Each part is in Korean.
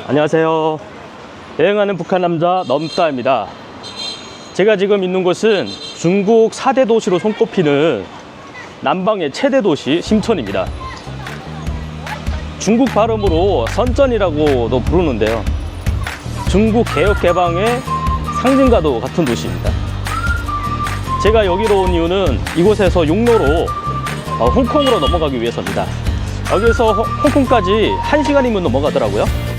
안녕하세요. 여행하는 북한 남자 넘따입니다. 제가 지금 있는 곳은 중국 4대 도시로 손꼽히는 남방의 최대 도시 심천입니다. 중국 발음으로 선전이라고도 부르는데요, 중국 개혁 개방의 상징과도 같은 도시입니다. 제가 여기로 온 이유는 이곳에서 육로로 홍콩으로 넘어가기 위해서입니다. 여기서 홍콩까지 1시간이면 넘어가더라고요.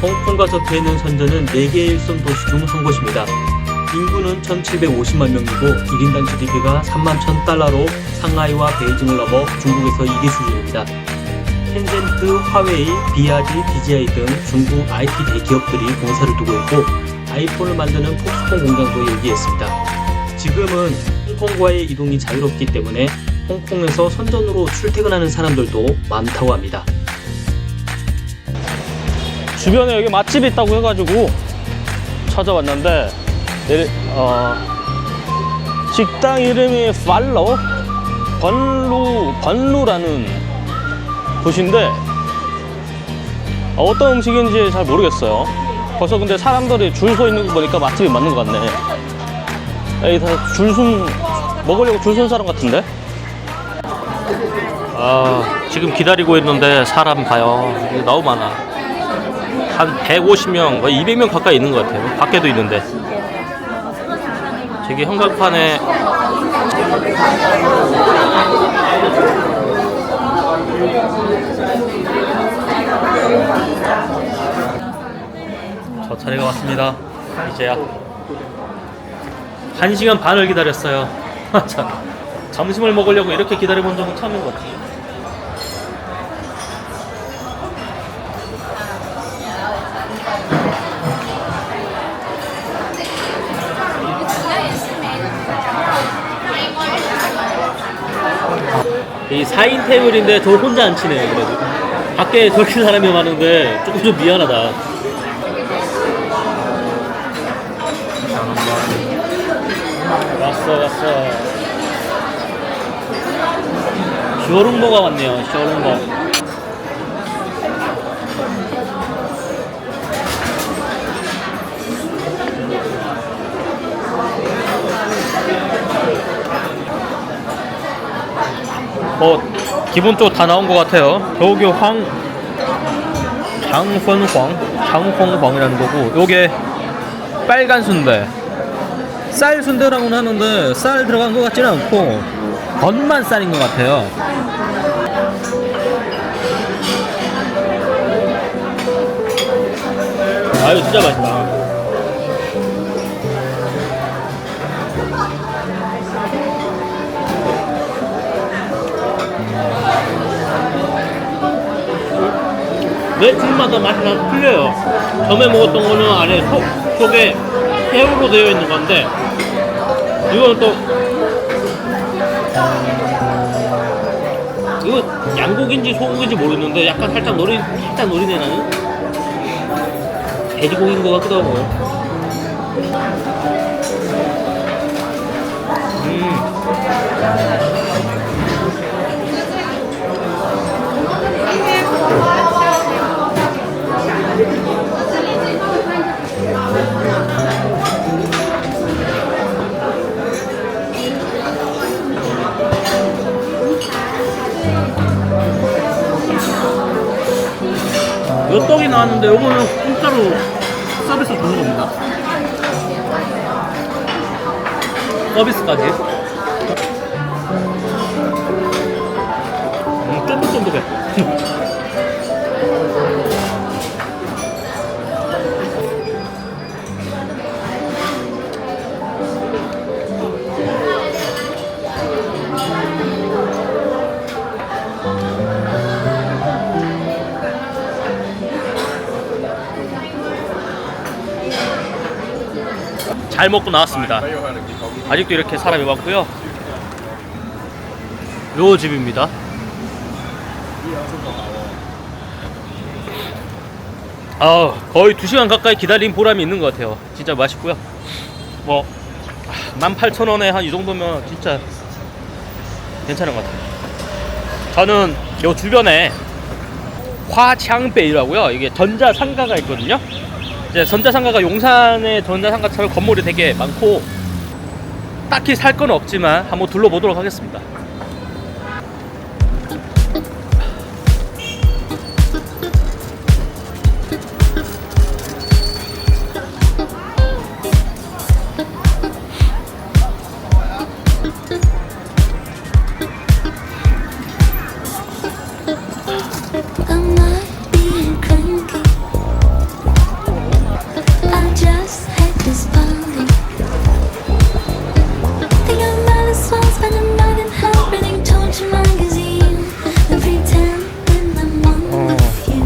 홍콩과 적혀있는 선전은 4개의 일선 도시 중 한 곳입니다. 인구는 1750만 명이고 1인당 GDP가 3만 1000달러로 상하이와 베이징을 넘어 중국에서 2위 수준입니다. 텐센트, 화웨이, 비아지, DJI 등 중국 IT 대기업들이 본사를 두고 있고 아이폰을 만드는 폭스콘 공장도 여기에 있습니다. 지금은 홍콩과의 이동이 자유롭기 때문에 홍콩에서 선전으로 출퇴근하는 사람들도 많다고 합니다. 주변에 여기 맛집이 있다고 해가지고 찾아왔는데 식당 이름이 번루라는 곳인데 어떤 음식인지 잘 모르겠어요. 벌써 근데 사람들이 줄 서 있는 거 보니까 맛집이 맞는 것 같네. 여기 다 먹으려고 줄 선 사람 같은데? 지금 기다리고 있는데 사람 봐요. 너무 많아. 한 150명, 200명 가까이 있는 것 같아요. 밖에도 있는데. 저기 형광판에 저 차례가 왔습니다. 이제야 1시간 반을 기다렸어요. 점심을 먹으려고 이렇게 기다려본 적은 처음인 것 같아요. 이 4인 테이블인데 저 혼자 안 치네요. 그래도 밖에 저렇게 사람이 많은데 조금 좀 미안하다. 왔어. 쇼롱버가 왔네요. 쇼롱버. 기본적으로 다 나온 것 같아요. 여기 장펑황이라는 거고, 요게 빨간 순대, 쌀 순대라고는 하는데 쌀 들어간 것 같지는 않고 건만 쌀인 것 같아요. 이거 진짜 맛있다. 매 집마다 맛이 다 틀려요. 전에 먹었던 거는 안에 속에 새우로 되어 있는 건데, 이거는 또 이거 양고기인지 소고기인지 모르겠는데 약간 살짝 노리네. 나는 돼지고기인 것 같기도 하고. 요 떡이 나왔는데 요거는 공짜로 서비스 주는 겁니다. 서비스까지. 쫀득쫀득해. 잘 먹고 나왔습니다. 아직도 이렇게 사람이 많고요. 요 집입니다. 거의 2시간 가까이 기다린 보람이 있는 것 같아요. 진짜 맛있고요. 18,000원에 한 이 정도면 진짜 괜찮은 것 같아요. 저는 요 주변에 화창베이라고요. 이게 전자상가가 있거든요. 이제 전자상가가 용산의 전자상가처럼 건물이 되게 많고 딱히 살 건 없지만 한번 둘러보도록 하겠습니다. I'm not being cranky. I just had this party. Think I might as well spend a night in hell reading Torture magazine and pretending I'm one with you.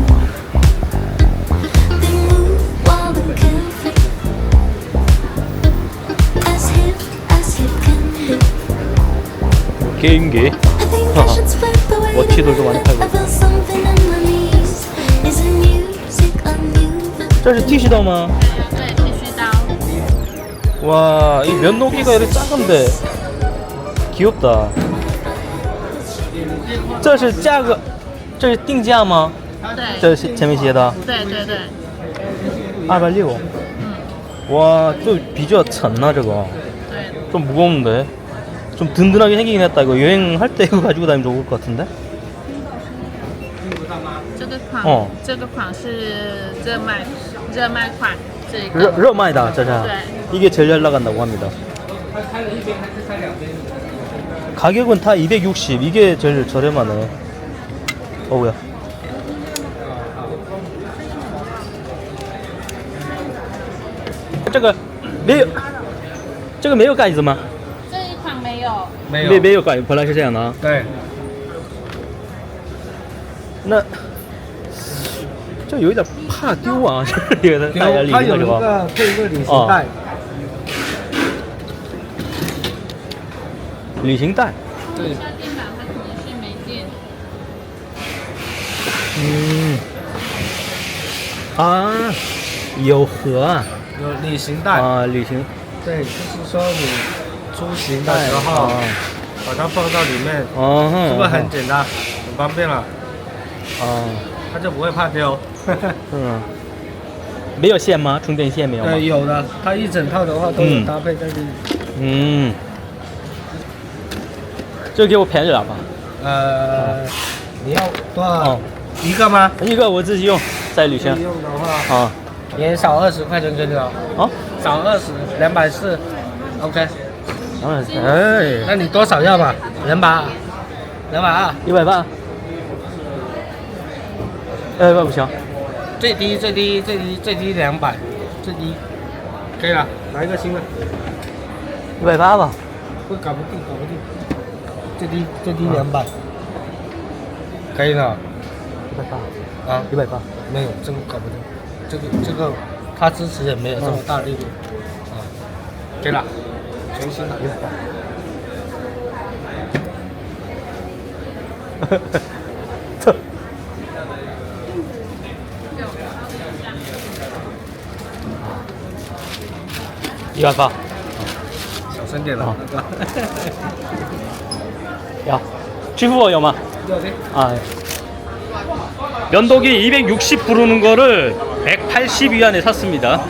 They move wild and carefree, as hip can be. 게임기. I think I should sweep away the 워치들도 많이 night. I 팔고. feel something in my knees. Is it music unusual? 这是剃须刀吗？对，剃须刀。 와, 이 면도기가 이렇게 작은데 귀엽다. 这是价格，这是定价吗？对，这是前面写的对对对， 260. 와, 좀 비주얼 찼나 저거? 对， 좀 무거운데. 좀 든든하게 생기긴 했다. 이거 여행할 때 이거 가지고 다니면 좋을 것 같은데. 这个款，哦这个款是热卖款，这个 热卖的, 짜자. 네. 이게 제일 잘 나간다고 합니다. 가격은 다 260. 이게 제일 저렴하네. 어우야.这个没有盖子吗？这一款没有，没有盖子，本来是这样的啊。对，那这有一点怕丢啊，这个带点礼它有一物是吧？个配一个旅行袋，旅行袋。对，下电板它可能是没电。啊，有盒啊，有旅行袋，啊，旅行对，就是说你出行的时候啊把它放到里面，哦，是不是很简单，很方便了？啊，它就不会怕丢。嗯，没有线吗？充电线没有吗？对，有的，它一整套的话都有搭配在这里。嗯，这个给我便宜点吧。你要多少哦？一个吗？一个我自己用，在旅行自己用的话，啊也少20块钱给你了，啊，少20，240 ，OK。当然是，哎，那你多少要吧？220，220。 180，哎，不行，最低200，最低，可以了，来一个新的， 180吧。会搞不定，最低200，可以了180，啊， 180。没有这个搞不定，这个它支持也没有这么大力度，啊，可以了，全新的，这180，小声点了，야,支付宝有吗？아, 면도기 260 부르는 거를 180위안에 샀습니다.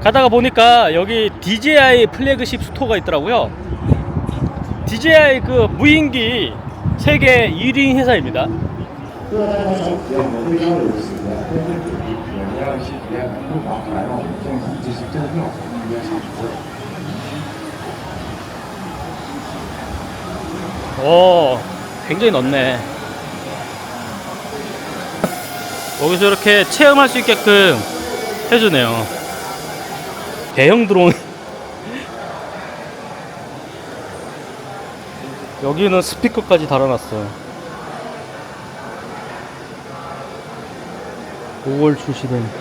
가다가 보니까 여기 DJI 플래그십 스토어가 있더라고요. DJI 그 무인기 세계 1위 회사입니다. 오, 굉장히 넓네. 여기서 이렇게 체험할 수 있게끔 해주네요. 대형 드론. 여기는 스피커까지 달아놨어. 5월 출시된.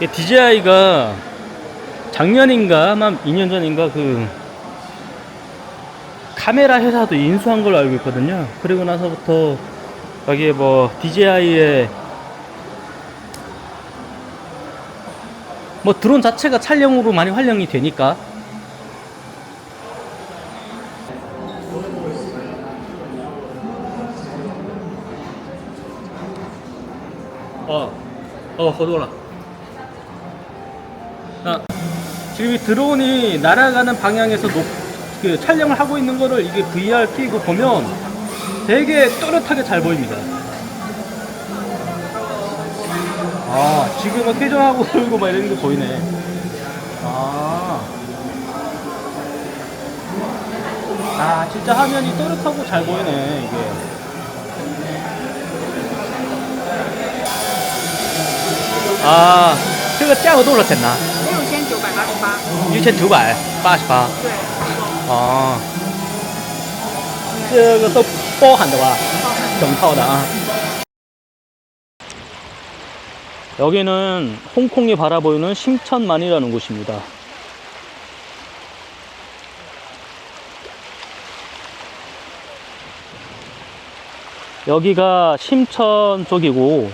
DJI가 작년인가, 아마 2년 전인가 그 카메라 회사도 인수한 걸로 알고 있거든요. 그리고 나서부터 여기에 뭐 DJI의 뭐 드론 자체가 촬영으로 많이 활용이 되니까. 허도라. 지금 이 드론이 날아가는 방향에서 그 촬영을 하고 있는 거를 이게 VR 켜고 보면 되게 또렷하게 잘 보입니다. 지금은 쾌정하고 돌고 막 이런 게 보이네. 진짜 화면이 또렷하고 잘 보이네, 이게.这个价格多少钱呢？ 6988。对。这个都包含的吧？整套的啊。 여기는 홍콩이 바라보이는 심천만이라는 곳입니다. 여기가 심천 쪽이고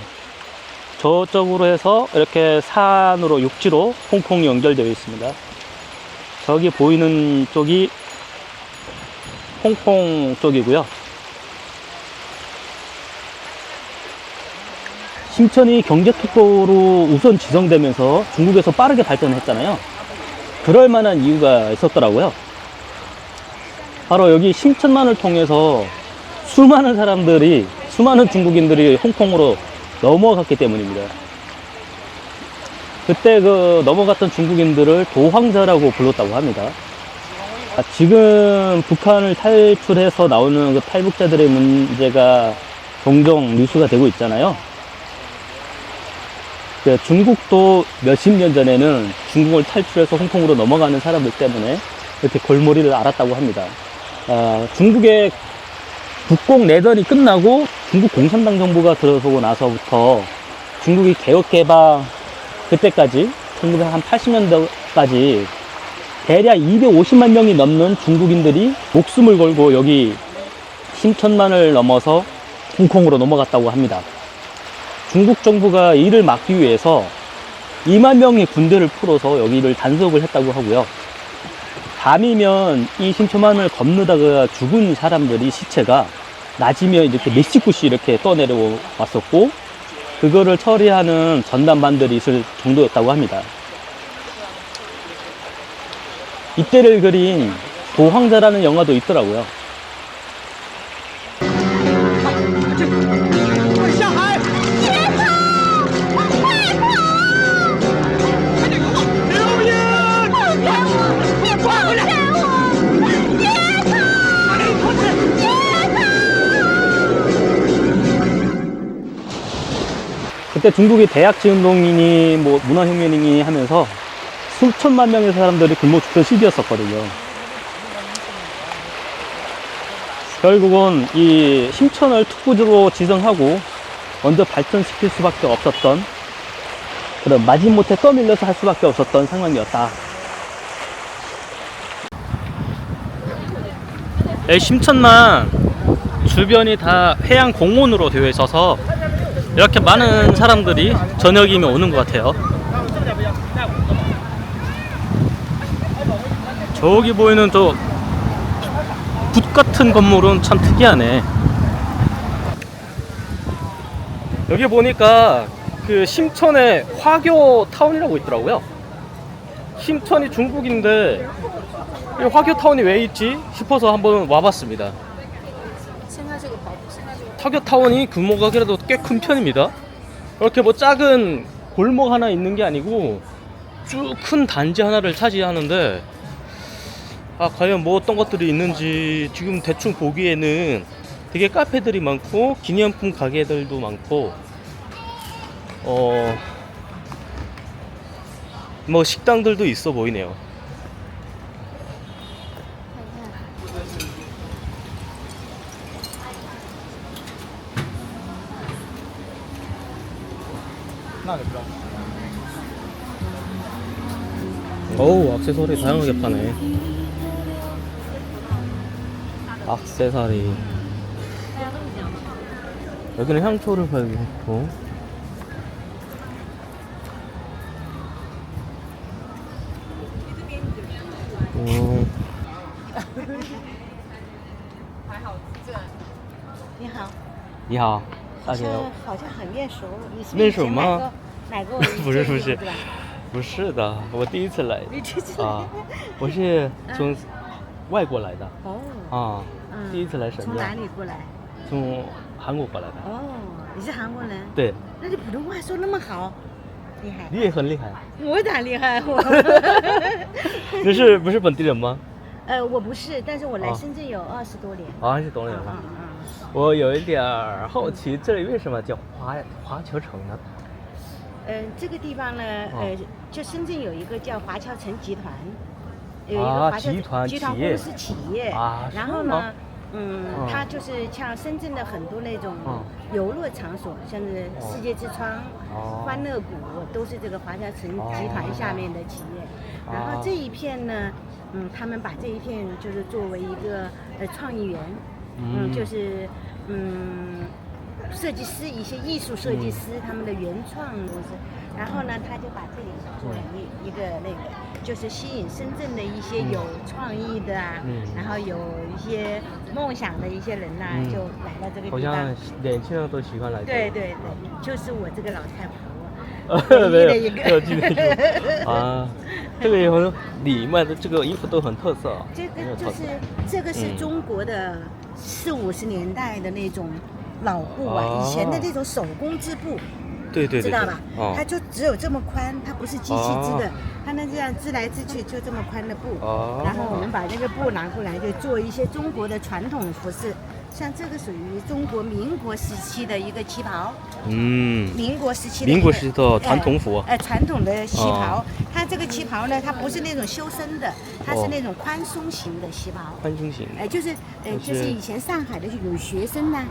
저쪽으로 해서 이렇게 산으로 육지로 홍콩이 연결되어 있습니다. 저기 보이는 쪽이 홍콩 쪽이고요. 심천이 경제특보로 우선 지정되면서 중국에서 빠르게 발전했잖아요. 그럴 만한 이유가 있었더라고요. 바로 여기 심천만을 통해서 수많은 사람들이, 수많은 중국인들이 홍콩으로 넘어갔기 때문입니다. 그때 그 넘어갔던 중국인들을 도황자라고 불렀다고 합니다. 지금 북한을 탈출해서 나오는 그 탈북자들의 문제가 종종 뉴스가 되고 있잖아요. 중국도 몇십 년 전에는 중국을 탈출해서 홍콩으로 넘어가는 사람들 때문에 이렇게 골머리를 앓았다고 합니다. 중국의 국공 내전이 끝나고 중국 공산당 정부가 들어서고 나서부터 중국이 개혁개방 그때까지 1980년대까지 대략 250만 명이 넘는 중국인들이 목숨을 걸고 여기 심천만을 넘어서 홍콩으로 넘어갔다고 합니다. 중국 정부가 이를 막기 위해서 2만 명의 군대를 풀어서 여기를 단속을 했다고 하고요. 밤이면 이 심천만을 건너다가 죽은 사람들이 시체가 낮이면 이렇게 몇십 구씩 이렇게 떠내려 왔었고, 그거를 처리하는 전담반들이 있을 정도였다고 합니다. 이때를 그린 도황자라는 영화도 있더라고요. 그때 중국이 대약지운동이니 뭐 문화혁명이니 하면서 수천만 명의 사람들이 굶어 죽던 시기였었거든요. 결국은 이 심천을 특구지로 지정하고 먼저 발전시킬 수밖에 없었던, 그런 마지못해 떠밀려서 할 수밖에 없었던 상황이었다. 심천만 주변이 다 해양 공원으로 되어 있어서 이렇게 많은 사람들이 저녁이면 오는 것 같아요. 저기 보이는 저 붓 같은 건물은 참 특이하네. 여기 보니까 그 심천에 화교타운이라고 있더라고요. 심천이 중국인데 이 화교타운이 왜 있지 싶어서 한번 와봤습니다. 화교타운이 규모가 그래도 꽤 큰 편입니다. 이렇게 뭐 작은 골목 하나 있는 게 아니고 쭉 큰 단지 하나를 차지하는데, 과연 뭐 어떤 것들이 있는지 지금 대충 보기에는 되게 카페들이 많고 기념품 가게들도 많고 뭐 식당들도 있어 보이네요. 어우, 액세서리 다양하게 파네. 액세서리. 여기는 향초를 팔고 있고, 嗯，你好，你好，大姐，好像很面熟，你是面熟吗？买过不是不是对吧？不是的，我第一次来你第一次来啊，我是从外国来的哦，啊，第一次来深从哪圳，里过来？从韩国过来的。哦，你是韩国人？对，那你普通话说那么好，厉害。你也很厉害。我哪厉害？我你是不是本地人吗？我不是，但是我来啊深圳有20多年。啊，是懂了嗯吗？我有一点儿好奇，这里为什么叫华侨城呢？这个地方呢，就深圳有一个叫华侨城集团，有一啊个华侨集团集团企业公司企业，啊然后是吗呢，它就是像深圳的很多那种游乐场所，像是世界之窗、欢乐谷，都是这个华侨城集团下面的企业。然后这一片呢，他们把这一片就是作为一个创意园，就是设计师一些艺术设计师他们的原创东西，然后呢，他就把这里做了一个那个，就是吸引深圳的一些有创意的啊，然后有一些梦想的一些人呐，就来到这个地方。好像年轻人都喜欢来这里。对对对，就是我这个老太婆。没有唯一的一个没有记得住啊，这个也很，你卖的这个衣服都很特色。这个就是这个是中国的40-50年代的那种老布啊，以前的那种手工织布，对对对，知道吧？哦它就只有这么宽，它不是机器织的，它能这样织来织去就这么宽的布。然后我们把这个布拿过来，就做一些中国的传统服饰。像这个属于中国民国时期的一个旗袍，民国时期的传统服，传统的旗袍。它这个旗袍呢，它不是那种修身的，它是那种宽松型的旗袍。宽松型，就是以前上海的女学生呐，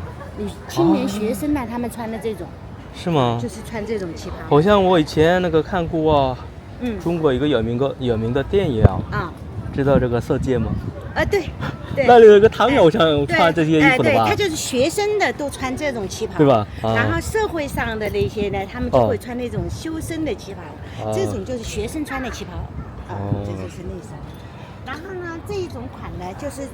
青年学生呐，他们穿的这种，是吗？就是穿这种旗袍。好像我以前那个看过，中国一个有名的电影啊，知道这个《色戒》吗？对，那里有个唐偶像穿这些衣服的吧？对，他就是学生的都穿这种旗袍，对吧？然后社会上的那些呢，他们就会穿那种修身的旗袍，这种就是学生穿的旗袍，这就是那种。然后呢，这一种款呢，就是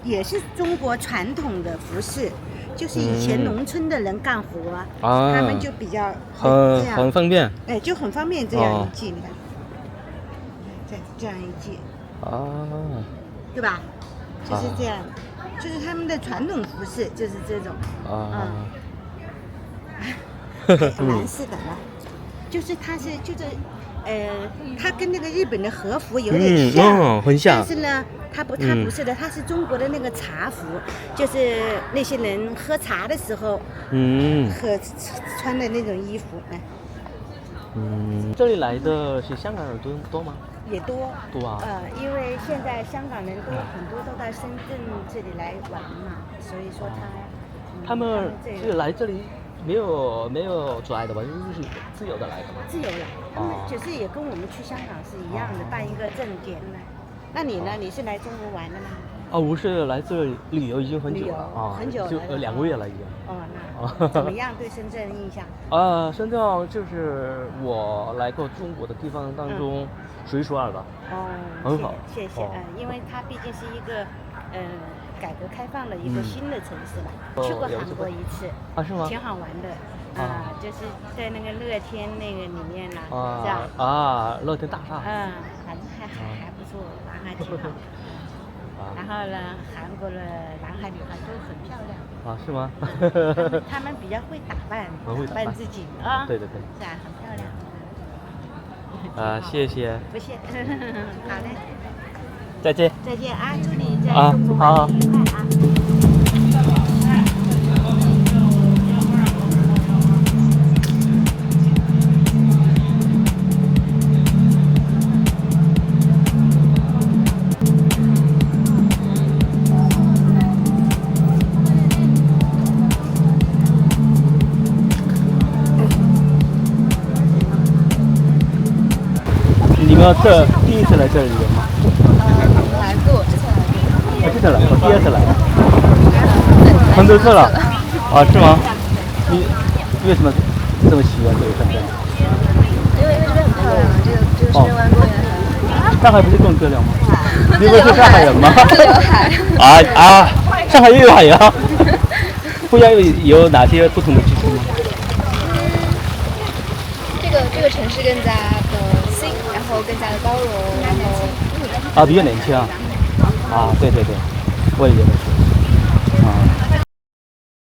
也是中国传统的服饰，就是以前农村的人干活，他们就比较很方便，就很方便这样一系，你看，这样一系。对吧？就是这样，就是他们的传统服饰就是这种蓝色的呢，就是它它跟那个日本的和服有点像，很像。但是呢，它不是的，它是中国的那个茶服，就是那些人喝茶的时候，穿的那种衣服。这里来的是香港人多吗？也多啊，因为现在香港人很多都到深圳这里来玩嘛，所以说他们是来这里没有阻碍的吧？就是自由的来的嘛。自由来，他们就是也跟我们去香港是一样的，办一个证件来。那你呢？你是来中国玩的吗？我是来这里旅游已经很久了很久了，就2个月了已经。那怎么样？对深圳印象？深圳就是我来过中国的地方当中数一数二的。很好。谢谢。因为它毕竟是一个改革开放的一个新的城市嘛，去过韩国一次。是吗？挺好玩的。就是在那个乐天那个里面呢，是吧？乐天大厦。反正还不错，玩还挺好。然后呢，韩国的男孩女孩都很漂亮。是吗？他们比较会打扮自己对对对。是很漂亮。谢谢。不谢。好嘞。再见。再见啊！祝你在中国玩得愉快啊！你们第一次来这里吗？来过，这次来，我第2次来。很多次了。是吗？你为什么这么喜欢这个深圳？因为这边很漂亮，这个深圳湾公园。上海不是更漂亮吗？你们是上海人吗？自由海。上海也有海呀。惠阳有哪些不同的之处吗？这个城市更加的新，然后更加的包容，然后比较年轻啊。对，我也觉得是。